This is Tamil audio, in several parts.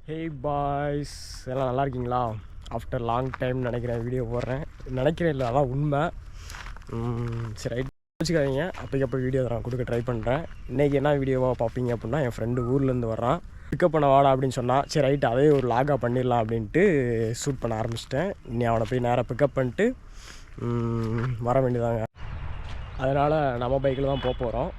ஹே பாய்ஸ், எல்லாம் நல்லா இருக்கீங்களா? ஆஃப்டர் லாங் டைம் நினைக்கிறேன் வீடியோ போடுறேன். நினைக்கிறேன் இல்லை, அதான் உண்மை. சரி, ரைட், வச்சுக்காதீங்க. அப்போக்கப்போ வீடியோ நான் கொடுக்க ட்ரை பண்ணுறேன். இன்றைக்கி என்ன வீடியோவாக பார்ப்பீங்க அப்படின்னா, என் ஃப்ரெண்டு ஊர்லேருந்து வர்றான். பிக்கப் பண்ண வாடா அப்படின்னு சொன்னால், சரி ரைட்டு, அதே ஒரு லாகாக பண்ணிடலாம் அப்படின்ட்டு ஷூட் பண்ண ஆரம்பிச்சிட்டேன். இனி அவனை போய் நேராக பிக்கப் பண்ணிட்டு வர வேண்டியதாங்க. அதனால் நம்ம பைக்கில் தான் போகிறோம்.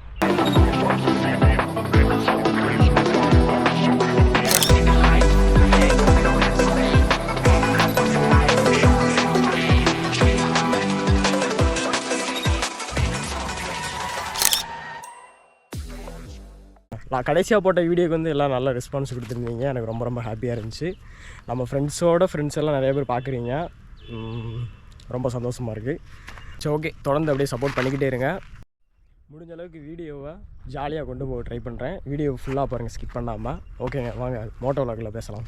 நான் கடைசியாக போட்ட வீடியோக்கு வந்து எல்லாம் நல்ல ரெஸ்பான்ஸ் கொடுத்துருந்தீங்க. எனக்கு ரொம்ப ரொம்ப ஹாப்பியாக இருந்துச்சு. நம்ம ஃப்ரெண்ட்ஸ் எல்லாம் நிறைய பேர் பார்க்குறீங்க. ரொம்ப சந்தோஷமாக இருக்குது. சரி, ஓகே, தொடர்ந்து அப்படியே சப்போர்ட் பண்ணிக்கிட்டே இருங்க. முடிஞ்ச அளவுக்கு வீடியோவை ஜாலியாக கொண்டு போக ட்ரை பண்ணுறேன். வீடியோ ஃபுல்லாக பாருங்கள், ஸ்கிப் பண்ணாமல். ஓகேங்க, வாங்க மோட்டோ விலாகில் பேசலாம்.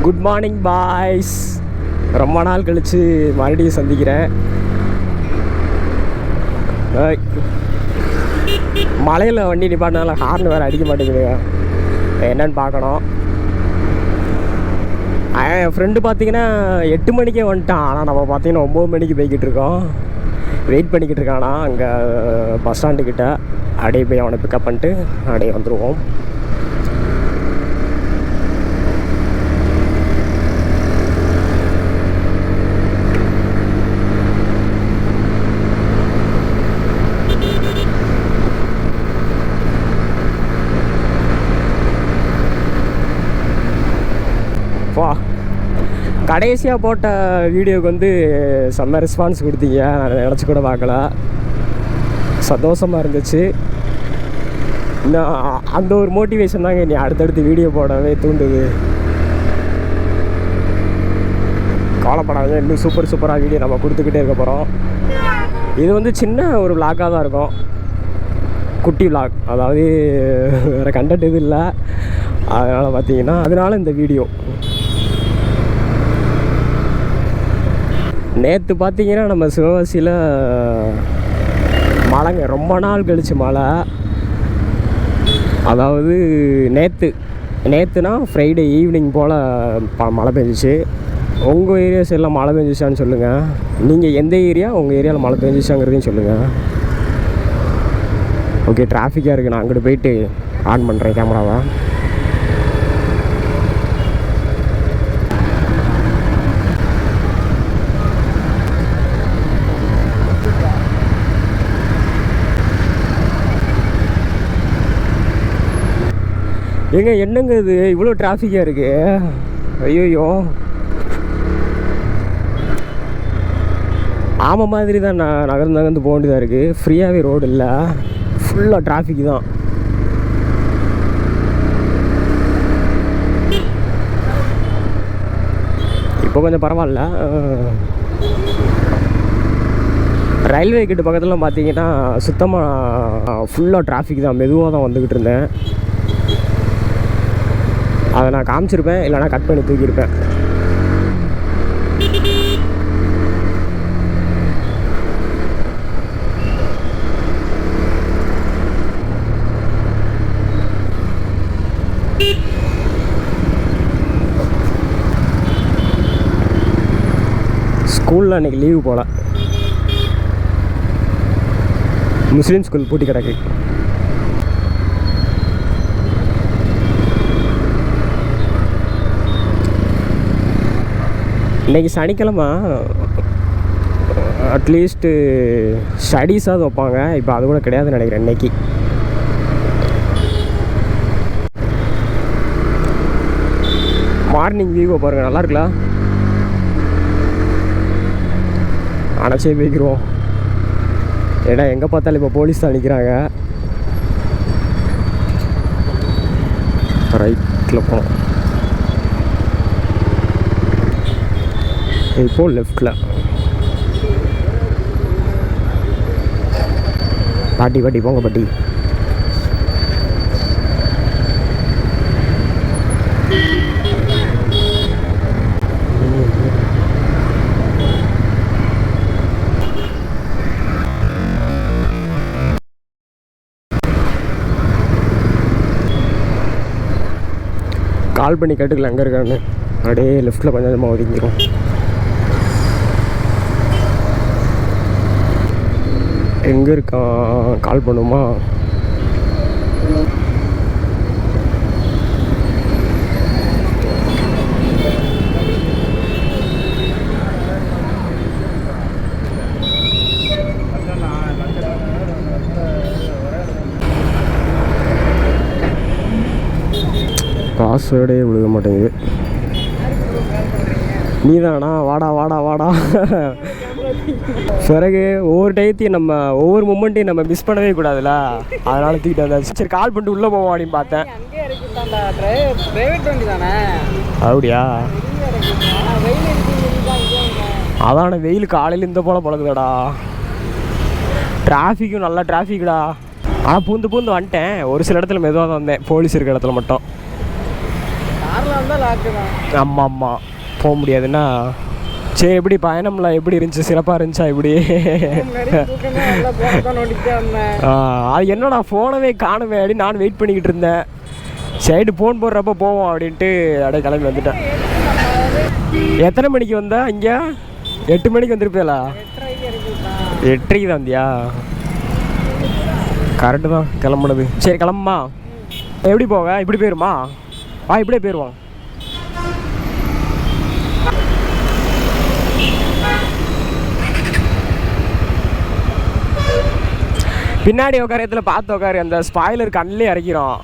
Good morning boys. ரொம்ப நாள் கழித்து மறுபடியும் சந்திக்கிறேன். மலையில் வண்டி நிப்பாட்டினால ஹார்ன் வேறு அடிக்க மாட்டேங்குதுங்க. என்னன்னு பார்க்கணும். என் ஃப்ரெண்டு பார்த்தீங்கன்னா 8 மணிக்கே வந்துட்டான். ஆனால் நம்ம பார்த்தீங்கன்னா 9 மணிக்கு போய்கிட்டு இருக்கோம். வெயிட் பண்ணிக்கிட்டு இருக்கானா அங்கே பஸ் ஸ்டாண்டுக்கிட்ட. அப்படியே போய் அவனை பிக்கப் பண்ணிட்டு அப்படியே வந்துடுவோம். கடைசியாக போட்ட வீடியோவுக்கு வந்து செம்ம ரெஸ்பான்ஸ் கொடுத்தீங்க. நான் நினச்சி கூட பார்க்கல. சந்தோஷமாக இருந்துச்சு. இன்னும் அந்த ஒரு மோட்டிவேஷன் தாங்க நீ அடுத்தடுத்து வீடியோ போடவே தூண்டுது. கவலைப்படாத, இன்னும் சூப்பராக வீடியோ நம்ம கொடுத்துக்கிட்டே இருக்க போகிறோம். இது வந்து சின்ன ஒரு விளாகாக தான் இருக்கும். குட்டி விளாக், அதாவது வேறு கண்டென்ட் இது இல்லை. அதனால் பார்த்தீங்கன்னா அதனால் இந்த வீடியோ. நேற்று பார்த்தீங்கன்னா நம்ம சிவகாசியில் மழைங்க, ரொம்ப நாள் கழிச்சு மழை. அதாவது நேற்றுனா ஃப்ரைடே ஈவினிங் போல் மழை பெஞ்சிச்சு. உங்கள் ஏரியா சைடில் மழை பெஞ்சிச்சான்னு சொல்லுங்கள். நீங்கள் எந்த ஏரியா, உங்கள் ஏரியாவில் மழை பெஞ்சிச்சாங்கிறதையும் சொல்லுங்கள். ஓகே, டிராஃபிக்காக இருக்குது. நான் அங்கிட்டு போயிட்டு ஆன் பண்ணுறேன் கேமராவை. ஏங்க, என்னங்க இது இவ்வளோ டிராஃபிக்காக இருக்குது? ஐயோ, ஆமாம் மாதிரி தான். நான் நகர்ந்து போக வேண்டியதாக இருக்குது. ஃப்ரீயாகவே ரோடு இல்லை, ஃபுல்லாக டிராஃபிக் தான். இப்போ கொஞ்சம் பரவாயில்ல. ரயில்வே கேட்டு பக்கத்தில் பார்த்தீங்கன்னா சுத்தமாக ஃபுல்லாக டிராஃபிக் தான். மெதுவாக தான் வந்துக்கிட்டு இருந்தேன். அதை நான் காமிச்சிருப்பேன், இல்லைனா கட் பண்ணி தூக்கியிருப்பேன். ஸ்கூலில் அன்றைக்கி லீவு போல். முஸ்லீம் ஸ்கூல் பூட்டி கிடக்கு. இன்றைக்கி சனிக்கிழமை, அட்லீஸ்ட்டு ஸ்டடீஸாவது வைப்பாங்க. இப்போ அது கூட கிடையாதுன்னு நினைக்கிறேன் இன்றைக்கி. மார்னிங் வியூவை பாருங்கள், நல்லா இருக்குல்ல? அணைச்சே போய்க்கிறோம். ஏன்னா எங்கே பார்த்தாலும் இப்போ போலீஸ் தான் நிற்கிறாங்க. ரைட்டில் போனோம், இப்போ லெஃப்டில். பாட்டி போங்க பாட்டி. கால் பண்ணி கேட்டுக்கல எங்கே இருக்கான்னு. அப்படியே லெஃப்ட்டில் கொஞ்சம் கொஞ்சமாக ஒதுங்கிடும். எங்கே இருக்கான் கால் பண்ணுமா? பாஸ்வேர்டே விழுக மாட்டேங்குது. நீ தானா? வாடா வாடா வாடா. பிறகு ஒவ்வொரு டயத்தையும் நம்ம ஒவ்வொரு மூமெண்ட்டையும் நம்ம மிஸ் பண்ணவே கூடாதுல்ல, அதனால தூக்கிட்டு வந்தாச்சு. சரி கால் பண்ணிட்டு உள்ளே போவோம் அப்படின்னு பார்த்தேன். அப்படியா? அதான வெயில் காலையில் இந்த போல் பழகுதாடா. டிராஃபிக்கும் நல்லா டிராஃபிக்டா. ஆனால் பூந்து பூந்து வந்துட்டேன். ஒரு சில இடத்துல மெதுவாக தான் வந்தேன், போலீஸ் இருக்கிற இடத்துல மட்டும். ஆமாம் ஆமாம், போக முடியாதுன்னா. சரி, எப்படி பயணம்லாம் எப்படி இருந்துச்சு? சிறப்பாக இருந்துச்சா? இப்படி அது என்னடா ஃபோனவே காணுமே அப்படின்னு நான் வெயிட் பண்ணிக்கிட்டு இருந்தேன். சைடு ஃபோன் போடுறப்ப போவோம் அப்படின்ட்டு அப்படியே கிளம்பி வந்துட்டேன். எத்தனை மணிக்கு வந்தா? இங்கே 8 மணிக்கு வந்துருப்பேலா? 8:30 தான் வந்தியா? கரெக்டு தான் கிளம்புனது. சரி கிளம்புமா. எப்படி போக? இப்படி போயிருமா? இப்படியே போயிடுவோம். பின்னாடி உட்காரத்துல பார்த்து உட்காரு. அந்த ஸ்பாய்லர் கண்ணிலே இறக்கிறோம்.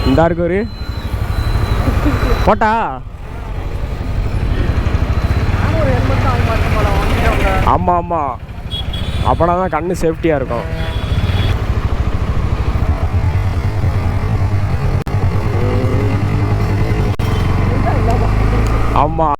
இந்த இருக்கு ஒரு போட்டா. ஆமாம் ஆமாம், அப்போனா தான் கண்ணு சேஃப்டியாக இருக்கும். ஆமாம்.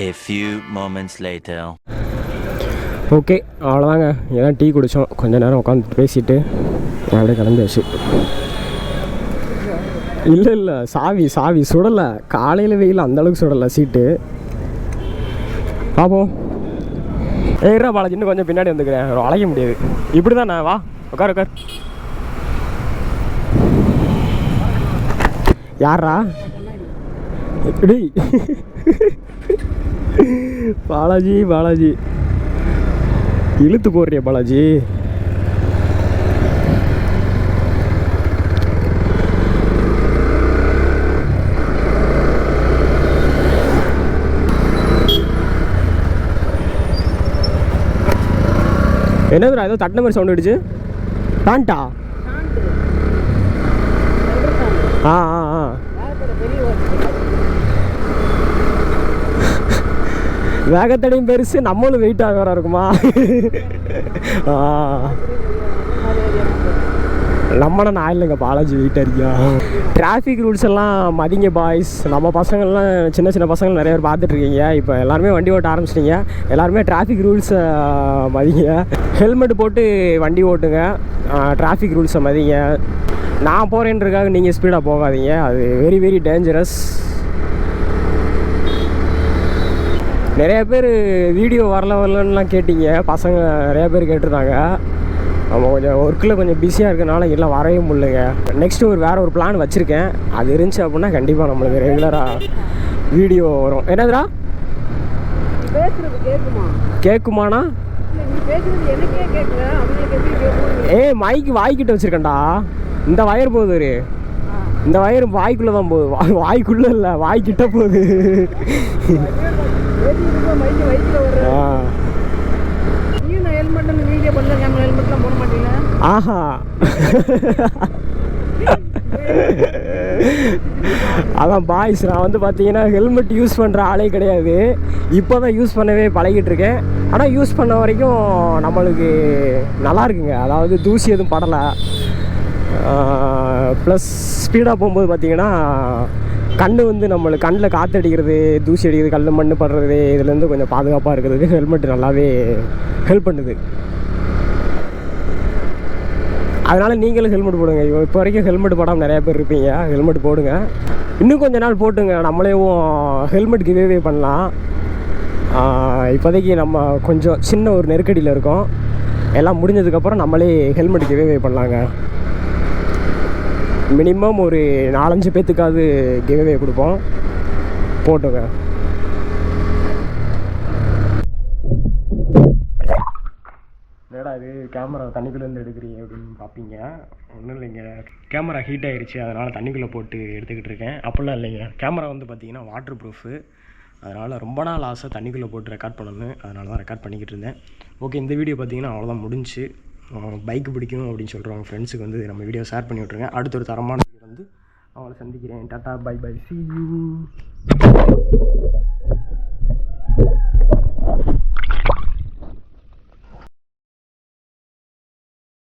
A few moments later. Okay, அவ்வளோதாங்க. ஏதாவது டீ குடித்தோம், கொஞ்சம் நேரம் உட்காந்து பேசிட்டு அப்படியே கிளம்பியாச்சு. இல்லை சாவி சுடலை. காலையில் வெயில் அந்தளவுக்கு சுடலை சீட்டு. பார்ப்போம். ஏறா பாலாஜி, இன்னும் கொஞ்சம் பின்னாடி வந்துக்கிறேன், அழைக்க முடியாது. இப்படி தானே? வா உட்கார். யாரா எப்படி? பாலாஜி இழுத்து போடுறிய பாலாஜி. என்னதுடா ஏதோ தட்டின மாதிரி சவுண்ட் அடிச்சு? பேண்டா? ஆ வேகத்தடையும் பெருசு, நம்மளும் வெயிட் ஆக இருக்குமா? நம்மனா நான் இல்லைங்க, பாலாஜி வெயிட் அடிக்கா. டிராஃபிக் ரூல்ஸ் எல்லாம் மதிங்க பாய்ஸ். நம்ம பசங்கள்லாம் சின்ன பசங்கள் நிறைய பேர் பார்த்துட்ருக்கீங்க. இப்போ எல்லாருமே வண்டி ஓட்ட ஆரம்பிச்சிட்டிங்க. எல்லாருமே டிராஃபிக் ரூல்ஸை மதிங்க. ஹெல்மெட் போட்டு வண்டி ஓட்டுங்க. டிராஃபிக் ரூல்ஸை மதிங்க. நான் போகிறேன்றதுக்காக நீங்கள் ஸ்பீடாக போகாதீங்க, அது வெரி வெரி டேஞ்சரஸ். நிறைய பேர் வீடியோ வரலன்னுலாம் கேட்டீங்க, பசங்க நிறைய பேர் கேட்டிருந்தாங்க. நம்ம கொஞ்சம் ஒர்க்கில் கொஞ்சம் பிஸியாக இருக்கனால எல்லாம் வரவே முடியலைங்க. நெக்ஸ்ட்டு வேறு ஒரு பிளான் வச்சுருக்கேன். அது இருந்துச்சு அப்படின்னா கண்டிப்பாக நம்மளுக்கு ரெகுலராக வீடியோ வரும். என்னதுடா கேட்குமாண்ணா? மைக்கு வாய்க்கிட்ட வச்சுருக்கேன்டா. இந்த வயர் போகுது, இந்த வயர் வாய்க்குள்ளே தான் போகுது. வாய்க்குள்ளே இல்லை, வாய்க்கிட்ட போகுது. ஆஹா, அதான் பாய்ஸ், நான் வந்து பார்த்தீங்கன்னா ஹெல்மெட் யூஸ் பண்ணுற ஆளே கிடையாது. இப்போ தான் யூஸ் பண்ணவே பழகிட்டு இருக்கேன். ஆனால் யூஸ் பண்ண வரைக்கும் நம்மளுக்கு நல்லா இருக்குங்க. அதாவது தூசி எதுவும் படலை. ப்ளஸ் ஸ்பீடாக போகும்போது பார்த்தீங்கன்னா கண் வந்து நம்மளுக்கு கண்ணில் காற்றடிக்கிறது, தூசி அடிக்கிறது, கல் மண் படுறது, இதுலேருந்து கொஞ்சம் பாதுகாப்பாக இருக்கிறதுக்கு ஹெல்மெட் நல்லாவே ஹெல்ப் பண்ணுது. அதனால் நீங்களும் ஹெல்மெட் போடுங்க. இப்போ வரைக்கும் ஹெல்மெட் போடாமல் நிறையா பேர் இருப்பீங்க. ஹெல்மெட் போடுங்க. இன்னும் கொஞ்ச நாள் போட்டுங்க. நம்மளேவும் ஹெல்மெட் கிவ்வே பண்ணலாம். இப்போதைக்கு நம்ம கொஞ்சம் சின்ன ஒரு நெருக்கடியில் இருக்கோம். எல்லாம் முடிஞ்சதுக்கப்புறம் நம்மளே ஹெல்மெட் கிவ்வே பண்ணலாங்க. மினிமம் ஒரு 4-5 பேர்த்துக்காவது கிவ்வே கொடுப்போம். போட்டுங்க. ஏடா இது கேமரா தண்ணிக்குள்ளேருந்து எடுக்கிறீங்க அப்படின்னு பார்ப்பீங்க. ஒன்றும் இல்லைங்க, கேமரா ஹீட் ஆகிடுச்சு, அதனால் தண்ணிக்குள்ளே போட்டு எடுத்துக்கிட்டு இருக்கேன். அப்படிலாம் இல்லைங்க, கேமரா வந்து பார்த்திங்கன்னா வாட்டர் ப்ரூஃபு. அதனால் ரொம்ப நாள் ஆசை தண்ணிக்குள்ளே போட்டு ரெக்கார்ட் பண்ணணும். அதனால தான் ரெக்கார்ட் பண்ணிக்கிட்டு இருந்தேன். ஓகே, இந்த வீடியோ பார்த்திங்கன்னா அவ்வளோதான் முடிஞ்சு. பைக் பிடிக்கும் அப்படின்னு சொல்கிறவங்க ஃப்ரெண்ட்ஸுக்கு வந்து நம்ம வீடியோ ஷேர் பண்ணி விட்ருங்க. அடுத்த ஒரு தரமான வீடியோ வந்து அவங்கள சந்திக்கிறேன். டாட்டா, பை பை, see you.